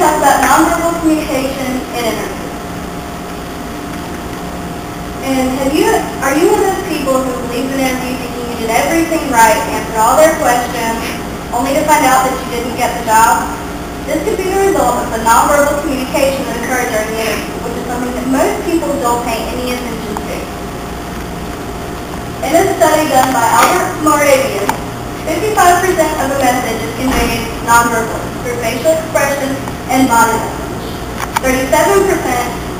to talk about nonverbal communication in interviews. And are you one of those people who leaves an interview thinking you did everything right, answered all their questions, only to find out that you didn't get the job? This could be the result of the nonverbal communication that occurs during the interview, which is something that most people don't pay any attention to. In a study done by Albert Moravian, 55% of a message is conveyed nonverbally through facial expressions and body language. 37%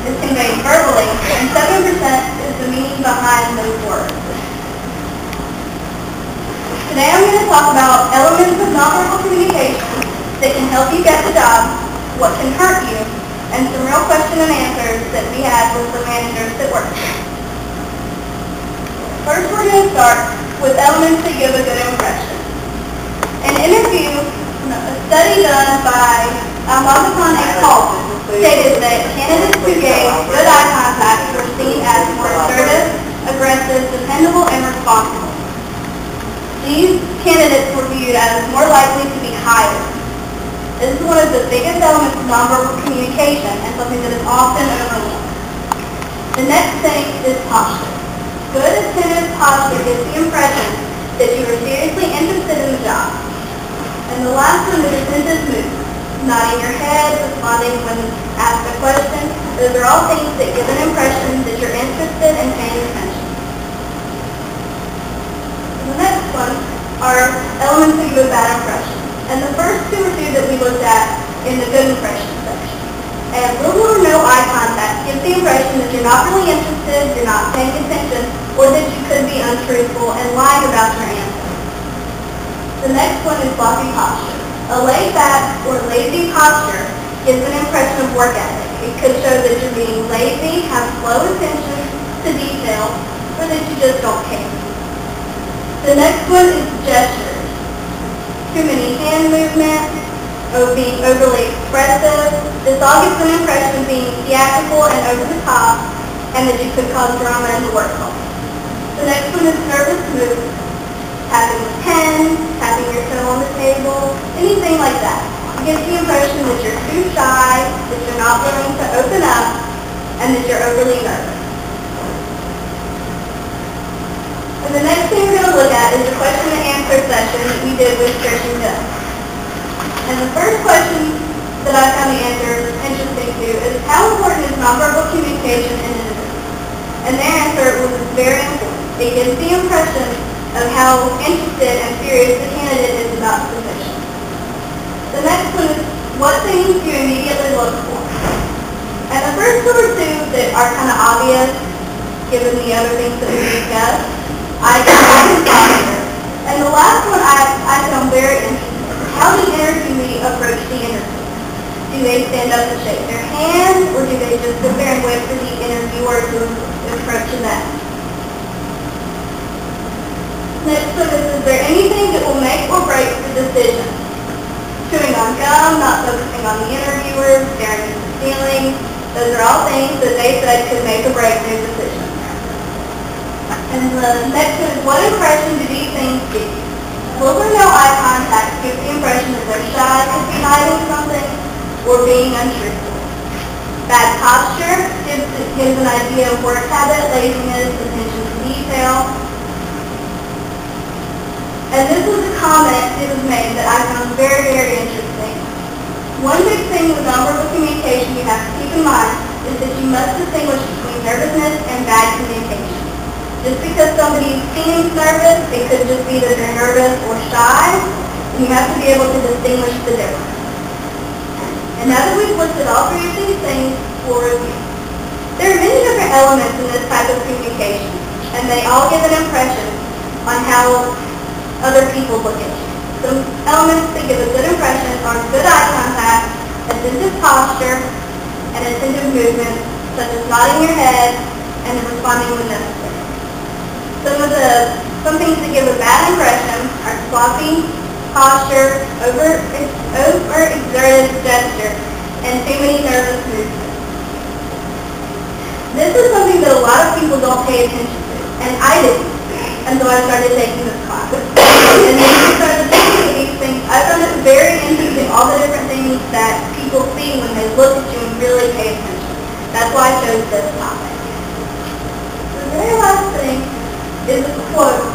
is conveyed verbally, and 7% is the meaning behind those words. Today I'm going to talk about elements of nonverbal communication that can help you get the job, what can hurt you, and some real question and answers that we had with the managers that work here. First, we're going to start with elements that give a good impression. An interview, a study done by Comm stated that candidates who gave good eye contact were seen as more assertive, aggressive, dependable, and responsible. These candidates were viewed as more likely to be hired. This is one of the biggest elements of nonverbal communication and something that is often overlooked. The next thing is posture. Good attentive posture gives the impression that you are seriously interested in the job. And the last one is attentive movement. Nodding your head, responding when asked a question. Those are all things that give an impression that you're interested and paying attention. The next one are elements that give a bad impression. And the first two are two that we looked at in the good impression section. And little or no eye contact gives the impression that you're not really interested, you're not paying attention, or that you could be untruthful and lying about your answer. The next one is sloppy posture. A laid-back or lazy posture gives an impression of work ethic. It could show that you're being lazy, have slow attention to detail, or that you just don't care. The next one is gestures. Too many hand movements, or being overly expressive. This all gives an impression of being theatrical and over the top, and that you could cause drama in the workplace. The next one is nervous movement. Tapping the pen, tapping your toe on the table, anything like that. It gives the impression that you're too shy, that you're not willing to open up, and that you're overly nervous. And the next thing we're going to look at is the question and answer session that we did with Trish and Bill. And the first question that I found the answer interesting to is how important is nonverbal communication in an interview? And their answer was very important. It gives the impression of how interested and serious the candidate is about the position. The next one is what things do you immediately look for? And the first two are two that are kind of obvious given the other things that we discussed. I can posture. And the last one I found very interesting. How the interviewee approach the interview. Do they stand up and shake their hand, or do they just sit there and wait for the interviewer to approach them? Next one is there anything that will make or break the decision? Chewing on gum, not focusing on the interviewer, staring at the ceiling. Those are all things that they said could make or break their decision. And the next one is what impression do these things give you? Little or no eye contact gives the impression that they're shy, could be hiding something, or being untruthful. Bad posture gives an idea of work habit, laziness, attention to detail. And this was a comment that was made that I found very, very interesting. One big thing with nonverbal communication you have to keep in mind is that you must distinguish between nervousness and bad communication. Just because somebody seems nervous, it could just be that they're nervous or shy, and you have to be able to distinguish the difference. And now that we've looked at all three of these things, we'll review. There are many different elements in this type of communication, and they all give an impression on how other people look at you. Some elements that give a good impression are good eye contact, attentive posture, and attentive movement, such as nodding your head and responding when necessary. Some things that give a bad impression are sloppy posture, over-exerted gesture, and too many nervous movements. This is something that a lot of people don't pay attention to, and I didn't until I started taking this class. And then I started thinking of these things. I found it very interesting, all the different things that people see chose this topic. The very last thing is a quote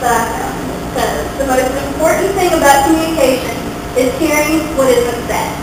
that I found. It says, "The most important thing about communication is hearing what isn't said."